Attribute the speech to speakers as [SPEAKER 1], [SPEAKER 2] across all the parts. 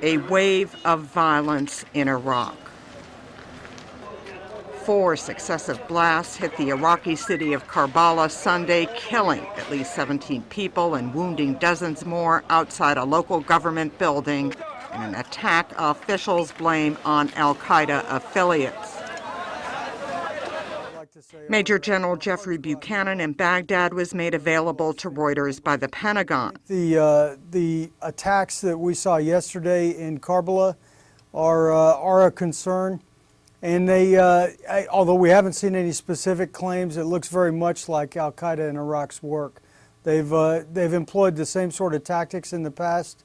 [SPEAKER 1] A wave of violence in Iraq. 4 successive blasts hit the Iraqi city of Karbala Sunday, killing at least 17 people and wounding dozens more outside a local government building in an attack officials blame on al-Qaeda affiliates. Major General Jeffrey Buchanan in Baghdad was made available to Reuters by the Pentagon.
[SPEAKER 2] The attacks that we saw yesterday in Karbala are a concern. And although we haven't seen any specific claims, it looks very much like al-Qaeda in Iraq's work. They've employed the same sort of tactics in the past,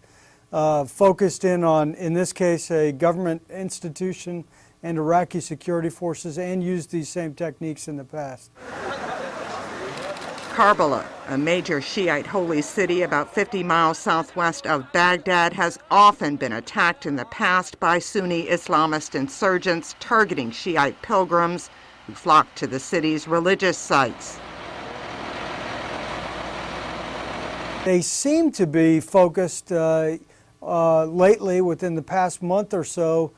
[SPEAKER 2] focused in on, in this case, a government institution and Iraqi security forces, and used these same techniques in the past.
[SPEAKER 1] Karbala, a major Shiite holy city about 50 miles southwest of Baghdad, has often been attacked in the past by Sunni Islamist insurgents targeting Shiite pilgrims who flock to the city's religious sites.
[SPEAKER 2] They seem to be focused lately, within the past month or so,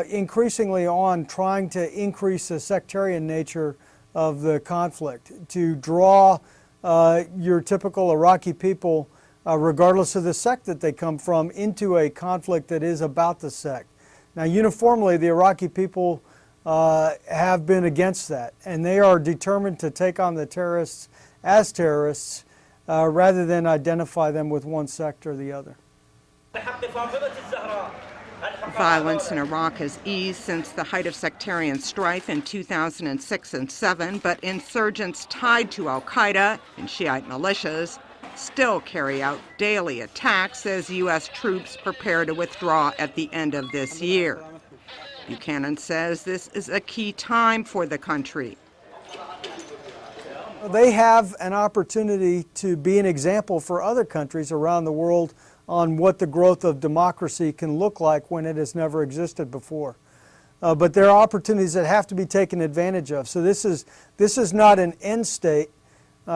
[SPEAKER 2] increasingly on trying to increase the sectarian nature of the conflict, to draw your typical Iraqi people, regardless of the sect that they come from, into a conflict that is about the sect. Now, uniformly, the Iraqi people have been against that, and they are determined to take on the terrorists as terrorists rather than identify them with one sect or the other.
[SPEAKER 1] Violence in Iraq has eased since the height of sectarian strife in 2006 and 2007, but insurgents tied to al-Qaeda and Shiite militias still carry out daily attacks as U.S. troops prepare to withdraw at the end of this year. Buchanan says this is a key time for the country.
[SPEAKER 2] They have an opportunity to be an example for other countries around the world on what the growth of democracy can look like when it has never existed before. But there are opportunities that have to be taken advantage of. So this is not an end state,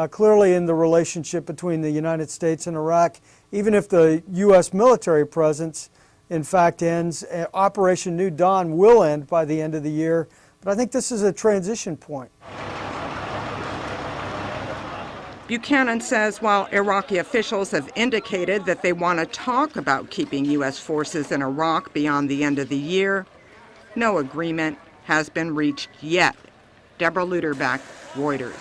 [SPEAKER 2] clearly, in the relationship between the United States and Iraq. Even if the U.S. military presence, in fact, ends, Operation New Dawn will end by the end of the year. But I think this is a transition point.
[SPEAKER 1] Buchanan says while Iraqi officials have indicated that they want to talk about keeping U.S. forces in Iraq beyond the end of the year, no agreement has been reached yet. Deborah Lutterbeck, Reuters.